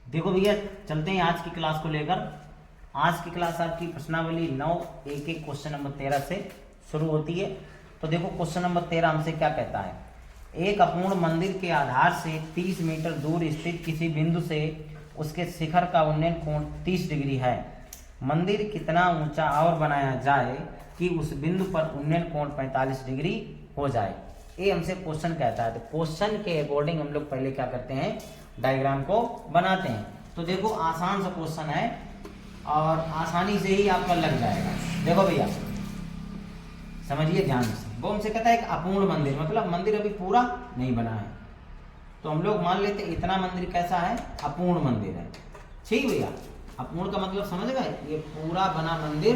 देखो भैया, चलते हैं आज की क्लास को लेकर। आज की क्लास आपकी प्रश्नावली 9 एक एक क्वेश्चन नंबर 13 से शुरू होती है। तो देखो क्वेश्चन नंबर 13 हमसे क्या कहता है। एक अपूर्ण मंदिर के आधार से 30 मीटर दूर स्थित किसी बिंदु से उसके शिखर का उन्नयन कोण 30 डिग्री है। मंदिर कितना ऊंचा और बनाया जाए कि उस बिंदु पर उन्नयन कोण 45 डिग्री हो जाए। ये हमसे क्वेश्चन कहता है। तो क्वेश्चन के अकॉर्डिंग हम लोग पहले क्या करते हैं, डायग्राम को बनाते हैं। तो देखो आसान सा क्वेश्चन है और आसानी से ही आपका लग जाएगा। देखो भैया समझिए ध्यान से। वो हमसे कहता है एक अपूर्ण मंदिर, मतलब मंदिर अभी पूरा नहीं बना है। तो हम लोग मान लेते इतना मंदिर कैसा है, अपूर्ण मंदिर है। ठीक भैया, अपूर्ण का मतलब समझ गए, ये पूरा बना मंदिर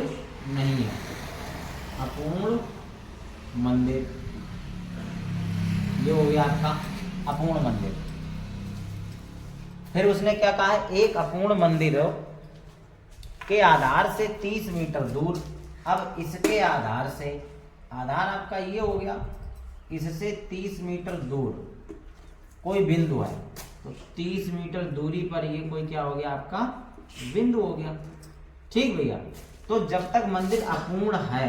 नहीं है, अपूर्ण मंदिर। ये हो गया आपका अपूर्ण मंदिर। फिर उसने क्या कहा है, एक अपूर्ण मंदिर के आधार से 30 मीटर दूर। अब इसके आधार से, आधार आपका ये हो गया, इससे 30 मीटर दूर कोई बिंदु है। तो 30 मीटर दूरी पर ये कोई क्या हो गया, आपका बिंदु हो गया। ठीक भैया, तो जब तक मंदिर अपूर्ण है,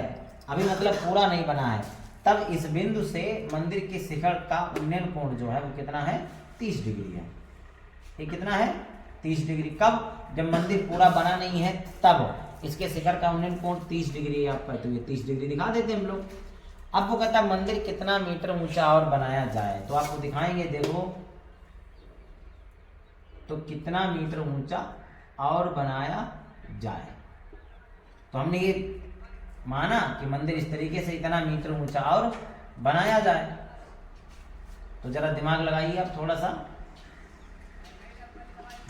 अभी मतलब पूरा नहीं बना है, तब इस बिंदु से मंदिर के शिखर का उन्नयन कोण जो है वो कितना है, 30 डिग्री है। ये कितना है, 30 डिग्री। कब, जब मंदिर पूरा बना नहीं है तब इसके शिखर का उन्नयन कोण 30 डिग्री है आपका। तो ये 30 डिग्री दिखा देते हम लोग। अब वो कहता है मंदिर कितना मीटर ऊंचा और बनाया जाए। तो आपको दिखाएंगे, देखो तो कितना मीटर ऊंचा और बनाया जाए। तो हमने ये माना कि मंदिर इस तरीके से इतना मीटर ऊंचा और बनाया जाए। तो जरा दिमाग लगाइए आप थोड़ा सा।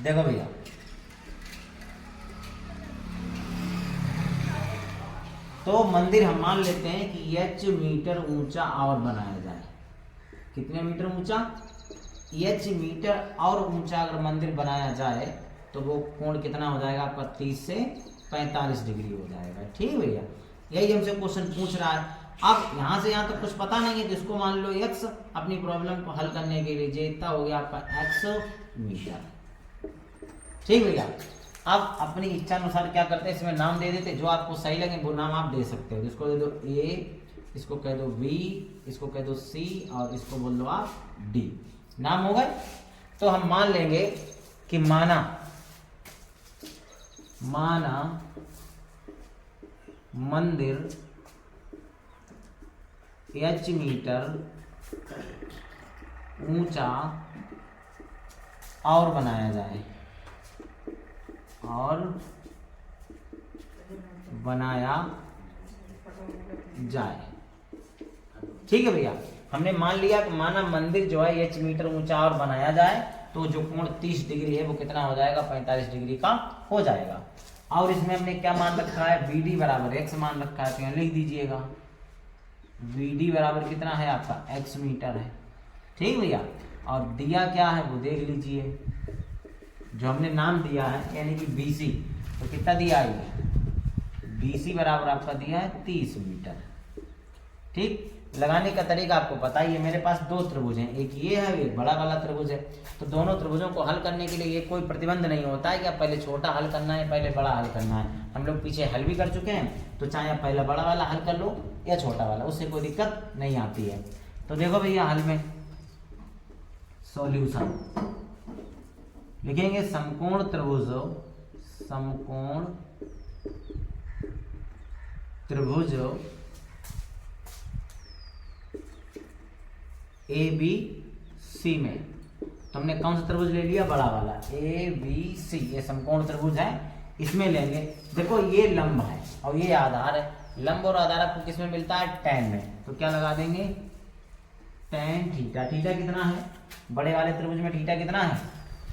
देखो भैया, तो मंदिर हम मान लेते हैं कि h मीटर ऊंचा और बनाया जाए। कितने मीटर ऊंचा, h मीटर और ऊंचा अगर मंदिर बनाया जाए तो वो कोण कितना हो जाएगा आपका, 30 से 45 डिग्री हो जाएगा। ठीक भैया, यही हमसे क्वेश्चन पूछ रहा है। अब यहाँ से यहाँ तक कुछ पता नहीं है तो इसको मान लो x, अपनी प्रॉब्लम को हल करने के लिए इतना हो गया आपका x मीटर। ठीक भैया, अब अपनी इच्छा अनुसार क्या करते हैं, इसमें नाम दे देते, जो आपको सही लगे वो नाम आप दे सकते हो। इसको दे दो a, इसको कह दो b, इसको कह दो c और इसको बोल दो आप d। नाम हो गए। तो हम मान लेंगे कि माना मंदिर h मीटर ऊंचा और बनाया जाए, और बनाया जाए। ठीक है भैया, हमने मान लिया कि माना मंदिर जो है h मीटर ऊंचा और बनाया जाए, तो जो कोण 30 डिग्री है वो कितना हो जाएगा, 45 डिग्री का हो जाएगा। और इसमें हमने क्या मान रखा है, BD बराबर x मान रखा है। तो यहाँ लिख दीजिएगा BD बराबर कितना है आपका, x मीटर है। ठीक भैया, और दिया क्या है वो देख लीजिए, जो हमने नाम दिया है यानी कि BC। तो कितना दिया है, BC बराबर आपका दिया है 30 मीटर। ठीक, लगाने का तरीका आपको पता ही है। मेरे पास दो त्रिभुज हैं, एक ये है, एक बड़ा वाला त्रिभुज है। तो दोनों त्रिभुजों को हल करने के लिए ये कोई प्रतिबंध नहीं होता है कि आप पहले छोटा हल करना है पहले बड़ा हल करना है। हम लोग पीछे हल भी कर चुके हैं, तो चाहे आप पहले बड़ा वाला हल कर लो या छोटा वाला, उससे कोई दिक्कत नहीं आती है। तो देखो भैया, हल में सॉल्यूशन लिखेंगे, समकोण त्रिभुज ABC में। तो हमने कौन सा त्रिभुज ले लिया, बड़ा वाला ABC। ये समकोण त्रिभुज है, इसमें लेंगे। देखो ये लंब है और ये आधार है। लंब और आधार आपको किस में मिलता है, tan में। तो क्या लगा देंगे, tan थीटा। थीटा कितना है, बड़े वाले त्रिभुज में थीटा कितना है,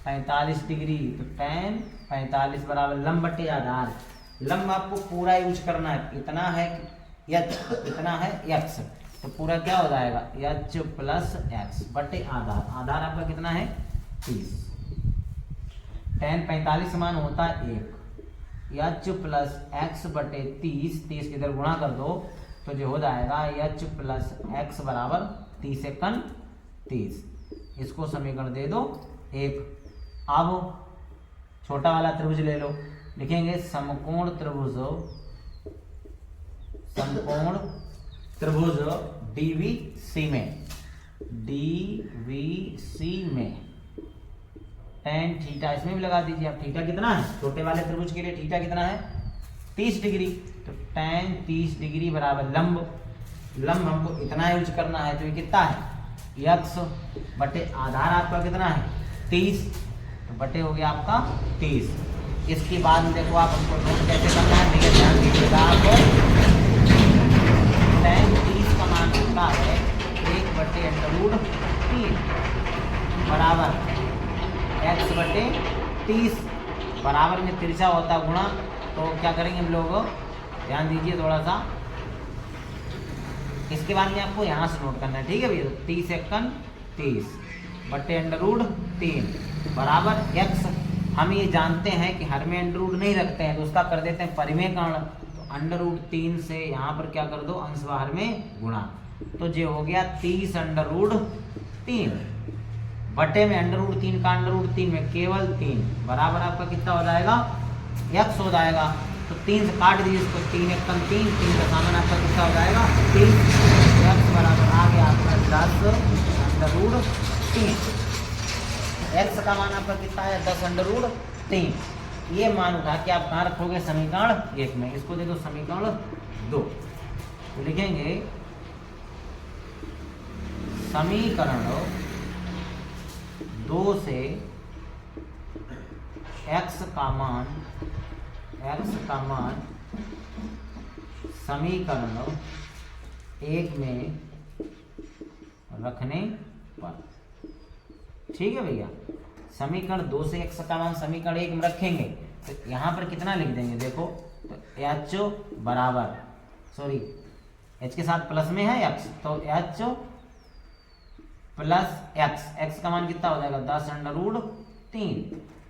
45 डिग्री। तो tan 45 बराबर लंब बटे आधार। लंब आपको पूरा यूज करना है, इतना है h, इतना है x। तो पूरा क्या हो जाएगा, h प्लस x बटे आधार। आधार आपका कितना है, 30। tan 45 समान होता है 1, h प्लस x बटे 30। 30 किधर गुणा कर दो तो जो हो जाएगा h प्लस x बराबर 30 एकन 30। इसको समीकरण दे दो 1। अब छोटा वाला त्रिभुज ले लो, लिखेंगे समकोण त्रिभुज डीवीसी में tan थीटा, इसमें भी लगा दीजिए आप। थीटा कितना है छोटे वाले त्रिभुज के लिए, थीटा कितना है 30 डिग्री, तो tan 30 डिग्री बराबर लंब हमको इतना यूज करना है, तो ये कितना है x बटे आधार आपका कितना है 30, तो बटे हो गया आपका 30। इसके बाद में देखो आप हमको नोट कैसे करना है, देखिए ध्यान दीजिएगा आप, tan 30 का मान होता है 1/√3 बराबर x बटे 30, बराबर में तिरछा होता गुणा, तो क्या करेंगे हम लोग, ध्यान दीजिए थोड़ा सा। इसके बाद में आपको यहाँ से नोट करना है, ठीक है भैया। 30 एकन 30 बटे √3 बराबर x। हम ये जानते हैं कि हर में अंडर रूट नहीं रखते हैं, तो उसका कर देते हैं परिमेयकरण, तो √3 से यहाँ पर क्या कर दो अंश बाहर में गुणा, तो ये हो गया 30 √3 बटे में √3 का √3 में केवल 3 बराबर आपका कितना हो जाएगा x हो जाएगा। तो 3 से काट दीजिए इसको, 3 एकम 3 का सामान आपका कितना हो जाएगा 3, x बराबर आ गया आपका 10√3। x का मान आपका कितना है 10√3। ये मान उठा के आप कहाँ रखोगे समीकरण 1 में, इसको दे दो समीकरण 2, तो लिखेंगे समीकरण 2 से x का मान समीकरण 1 में रखने पर, ठीक है भैया। समीकरण 2 से x का मान समीकरण 1 में रखेंगे, तो यहाँ पर कितना लिख देंगे देखो, तो h बराबर, सॉरी h के साथ प्लस में है x, तो h प्लस x का मान कितना हो जाएगा 10√3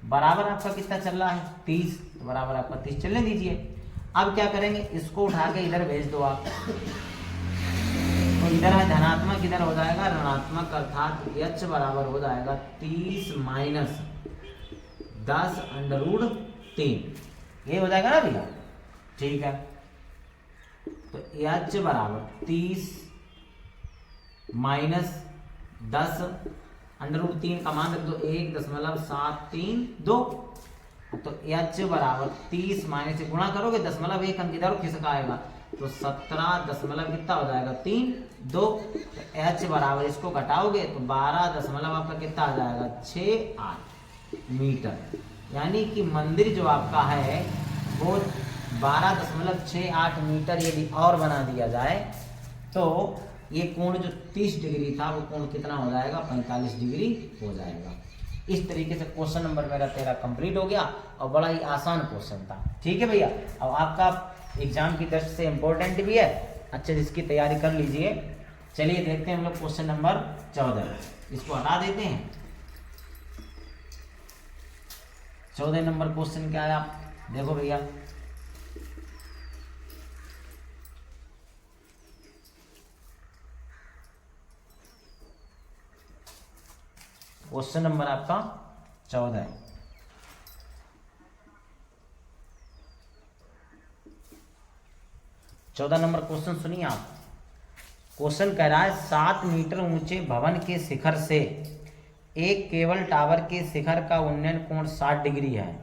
बराबर आपका कितना चल रहा है 30, तो बराबर आपका 30 चलने दीजिए। अब क्या करेंगे, इसको उठा के इधर भेज दो आप, तो इधर है धनात्मक, इधर हो जाएगा ऋणात्मक, अर्थात h बराबर हो जाएगा 30 माइनस 10√3, ये हो जाएगा ना भैया, ठीक है। तो h बराबर 30 माइनस 10√3 का मान रख दो 1.732, तो h बराबर 30 माइनस से गुणा करोगे 0.1 अंक इधर खिसक आएगा, तो 17 दशमलव कितना हो जाएगा 3 2, तो h बराबर इसको घटाओगे तो 12 दशमलव आपका कितना आ जाएगा 68 मीटर, यानी कि मंदिर जो आपका है वो 12.68 मीटर यदि और बना दिया जाए, तो ये कोण जो 30 डिग्री था वो कोण कितना हो जाएगा 45 डिग्री हो जाएगा। इस तरीके से क्वेश्चन नंबर मेरा 13 कंप्लीट हो गया, और बड़ा ही आसान क्वेश्चन था, ठीक है भैया। अब आपका एग्जाम की दृष्टि से इम्पोर्टेंट भी है, अच्छे से इसकी तैयारी कर लीजिए। चलिए देखते हैं हम लोग क्वेश्चन नंबर 14, इसको हटा देते हैं। 14 नंबर क्वेश्चन क्या है, आप देखो भैया, क्वेश्चन नंबर आपका 14 है। चौदह नंबर क्वेश्चन सुनिए आप। क्वेश्चन कह रहा है 7 मीटर ऊंचे भवन के शिखर से एक केबल टावर के शिखर का उन्नयन कोण 60 डिग्री है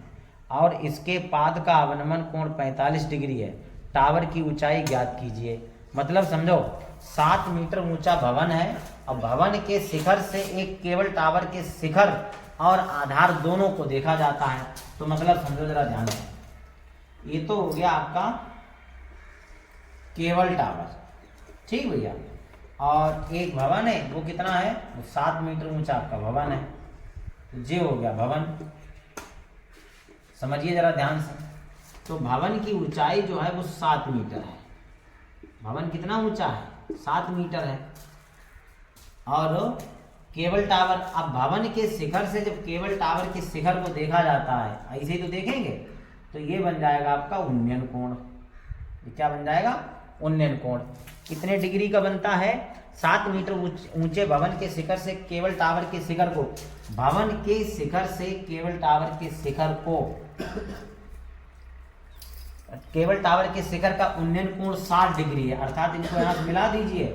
और इसके पाद का अवनमन कोण 45 डिग्री है। टावर की ऊंचाई ज्ञात कीजिए। मतलब समझो 7 मीटर ऊंचा भवन है और भवन के शिखर से एक केबल टावर के शिखर और आधार दोनों को देखा जाता है। तो मतलब समझो जरा ध्यान से, ये तो हो गया आपका केबल टावर, ठीक भैया, और एक भवन है वो कितना है, वो 7 मीटर ऊंचा आपका भवन है। तो ये हो गया भवन, समझिए जरा ध्यान से। तो भवन की ऊंचाई जो है वो 7 मीटर है। भवन कितना ऊंचा है, 7 मीटर है। और केबल टावर, अब भवन के शिखर से जब केबल टावर के शिखर को देखा जाता है, ऐसे ही तो देखेंगे, तो ये बन जाएगा आपका उन्नयन कोण। ये क्या बन जाएगा, उन्नयन कोण। कितने डिग्री का बनता है, 7 मीटर ऊंचे भवन के शिखर से केबल टावर के शिखर को, भवन के शिखर से केबल टावर के शिखर को, केबल टावर के शिखर का उन्नयन कोण 60 डिग्री है, अर्थात इनको यहां से मिला दीजिए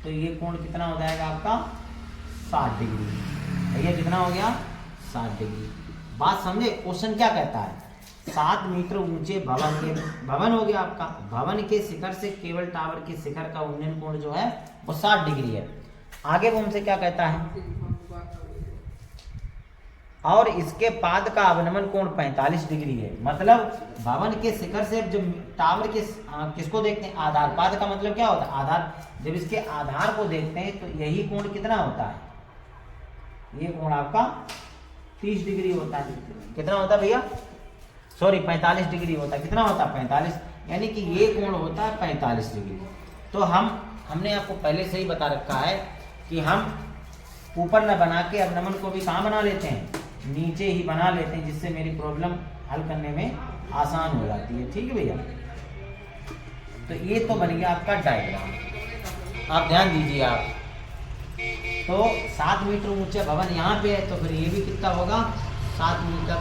तो ये कोण कितना हो जाएगा आपका 60 डिग्री। भैया कितना हो गया 60 डिग्री। बात समझे, क्वेश्चन क्या कहता है, 7 मीटर ऊंचे भवन, ये भवन हो गया आपका, भवन के शिखर से केबल टावर के शिखर का उन्नयन कोण जो है वो 60 डिग्री है। आगे वो हमसे क्या कहता है, और इसके पाद का अवनमन कोण 45 डिग्री है। मतलब भवन के शिखर से जो टावर के किसको देखते हैं, आधार। पाद का मतलब क्या होता है, आधार। जब इसके आधार को देखते हैं तो यही कोण कितना होता है, ये कोण आपका 30 डिग्री होता है। कितना होता है भैया, सॉरी 45 डिग्री होता है। कितना होता है 45, यानी कि ये कोण होता है 45 डिग्री। तो हमने आपको पहले से ही बता रखा है कि हम ऊपर न बना के अवनमन को भी कहाँ बना लेते हैं, नीचे ही बना लेते हैं, जिससे मेरी प्रॉब्लम हल करने में आसान हो जाती है। ठीक है भैया, तो ये तो बन गया आपका डायग्राम, आप ध्यान दीजिए आप। तो 7 मीटर ऊंचे भवन यहाँ पे है, तो फिर ये भी कितना होगा 7 मीटर,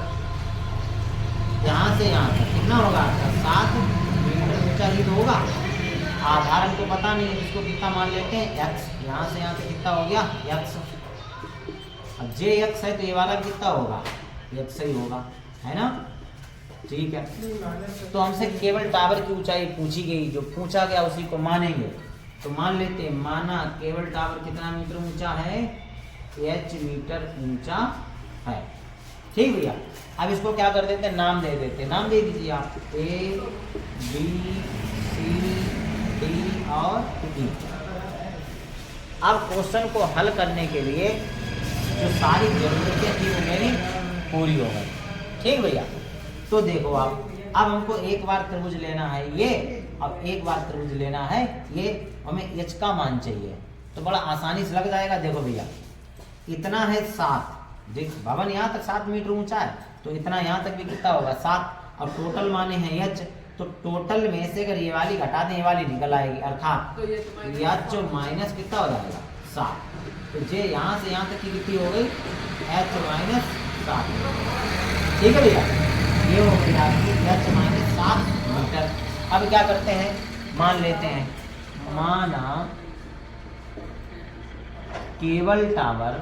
यहाँ से यहाँ तक कितना होगा आपका 7 मीटर ऊंचा ही तो होगा। आधार हमको पता नहीं है, इसको कितना मान लेते हैं x, यहाँ से यहाँ तक कितना हो गया x। अब जे x है तो ये वाला कितना होगा x ही होगा, है ना। ठीक है, तो हमसे केबल टावर की ऊंचाई पूछी गई, जो पूछा गया उसी को मानेंगे। तो मान लेते हैं, माना केबल टावर कितना मीटर ऊंचा है, h मीटर ऊंचा है। ठीक भैया, अब इसको क्या कर देते हैं, नाम दे देते हैं। नाम दे दीजिए आप, A B C D और E। अब क्वेश्चन को हल करने के लिए जो सारी जरूरतें थी वो मेरी पूरी हो गई। ठीक भैया, तो देखो आप, अब हमको एक बार त्रिभुज लेना है ये, अब एक बार त्रिभुज लेना है ये, हमें h का मान चाहिए, तो बड़ा आसानी से लग जाएगा। देखो भैया, इतना है 7, देख भवन यहाँ तक 7 मीटर ऊंचा है, तो इतना यहाँ तक भी कितना होगा 7। अब टोटल माने हैं h, तो टोटल में से अगर ये वाली घटा दें ये वाली निकल आएगी, अर्थात h माइनस कितना हो जाएगा 7। तो जे यहाँ से यहाँ तक की कितनी हो गई h माइनस 7। ठीक है भैया, ये हो गई आपकी h माइनस 7 मीटर। अब क्या करते हैं, मान लेते हैं, माना केबल टावर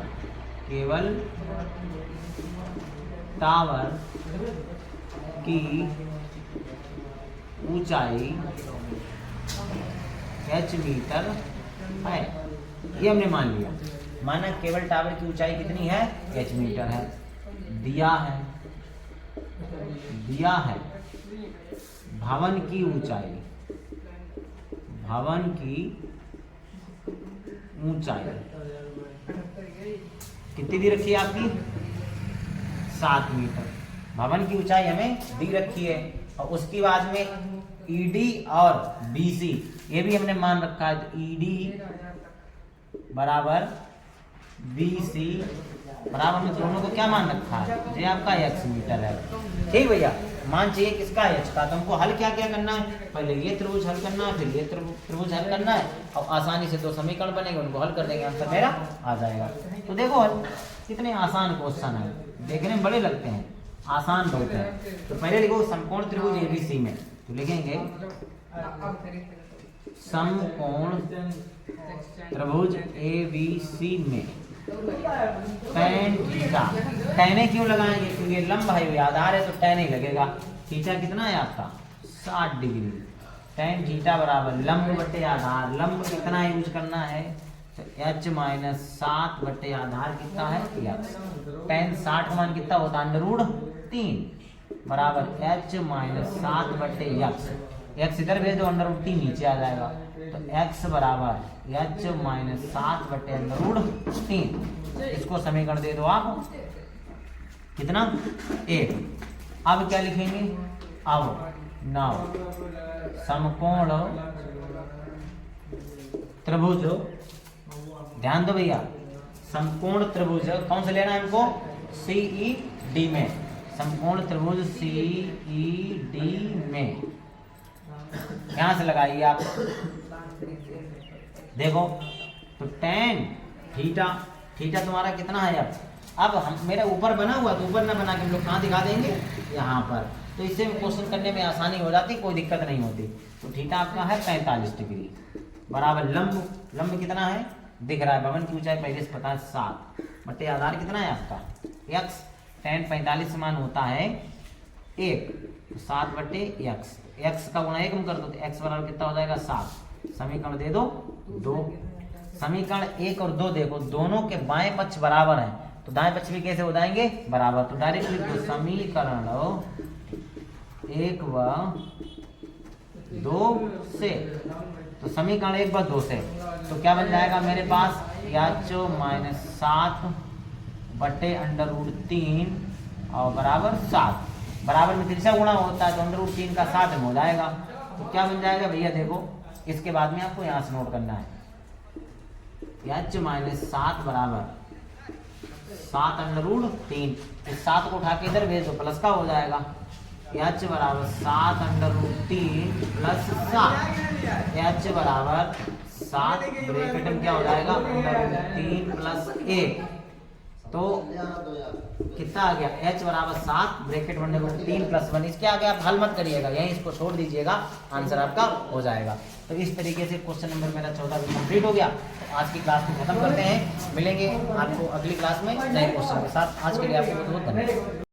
की ऊंचाई h मीटर है, ये हमने मान लिया। माना केबल टावर की ऊंचाई कितनी है h मीटर है, दिया है भवन की ऊंचाई कितनी दी रखी है आपकी 7 मीटर। भवन की ऊंचाई हमें दी रखी है, और उसकी बाद में ED और BC ये भी हमने मान रखा है। तो ED बराबर BC बराबर, हमने दोनों को क्या मान रखा है, ये आपका x मीटर है। ठीक भैया, मान चाहिए किसका h का, तो हमको हल क्या क्या करना है, पहले ये त्रिभुज हल करना है, फिर ये त्रिभुज हल करना है, और आसानी से 2 समीकरण बनेंगे, उनको हल कर देंगे, आंसर मेरा आ जाएगा। तो देखो कितने आसान क्वेश्चन है, देखने में बड़े लगते हैं, आसान बहुत है। तो पहले लिखो समकोण त्रिभुज ABC में, तो लिखेंगे समकोण त्रिभुज ABC में tan थीटा। tan क्यों लगाएंगे, क्योंकि ये लंब है, आधार है, तो tan ही लगेगा। थीटा कितना है आपका 60 डिग्री। tan थीटा बराबर लंब बटे आधार, लंब कितना यूज करना है, तो h माइनस 7 बटे आधार कितना है x। tan 60 का मान कितना होता है √3 बराबर h माइनस 7 बटे x इधर भेज दो, √3 नीचे आ जाएगा, तो x बराबर h माइनस 7 बटे √3। इसको समीकरण दे दो आप, कितना 1। अब क्या लिखेंगे, अब नाउ समकोण त्रिभुज, ध्यान दो भैया, समकोण त्रिभुज कौन सा लेना है हमको, CED में, समकोण त्रिभुज CED में। यहां से लगाइए आप, देखो तो टेन थीटा, थीटा तुम्हारा कितना है अब हम मेरा ऊपर बना हुआ तो ऊपर ना बना के हम लोग कहाँ दिखा देंगे, यहाँ पर। तो इससे क्वेश्चन करने में आसानी हो जाती, कोई दिक्कत नहीं होती। तो थीटा आपका है 45 डिग्री बराबर लंब, लंब कितना है दिख रहा है, भवन की ऊंचाई पहले से पता है 7 बटे आधार कितना है आपका x, tan 45 समान होता है 1, तो 7 बटे x, x का गुणा 1 हम कर दो तो x बराबर कितना हो जाएगा 7। समीकरण दे दो 2, समीकरण 1 और 2 देखो दोनों के बाएं पक्ष बराबर हैं, तो दाएं पक्ष भी कैसे हो जाएंगे बराबर, तो डायरेक्ट लिख दो समीकरण 1 व 2 से, तो समीकरण 1 व 2 से तो क्या बन जाएगा मेरे पास h माइनस 7 बटे √3 और बराबर 7, बराबर में तिरछा गुणा होता है तो √3 का 7 में हो जाएगा। तो क्या बन जाएगा भैया देखो, इसके बाद में आपको यहाँ से नोट करना है h माइनस 7 बराबर 7 √3, इस 7 को उठा के इधर भेज दो प्लस का हो जाएगा, h बराबर 7 √3 प्लस 7, h बराबर 7 ब्रैकेट में क्या हो जाएगा √3 प्लस 1, तो कितना आ गया h बराबर 7 ब्रैकेट में √3 प्लस 1, इसके आगे आप हल मत करिएगा, यहीं इसको छोड़ दीजिएगा, आंसर आपका हो जाएगा। तो इस तरीके से क्वेश्चन नंबर मेरा 14 भी कंप्लीट हो गया। तो आज की क्लास को खत्म करते हैं, मिलेंगे आपको अगली क्लास में नए क्वेश्चन के साथ। आज के लिए आपको बहुत बहुत धन्यवाद।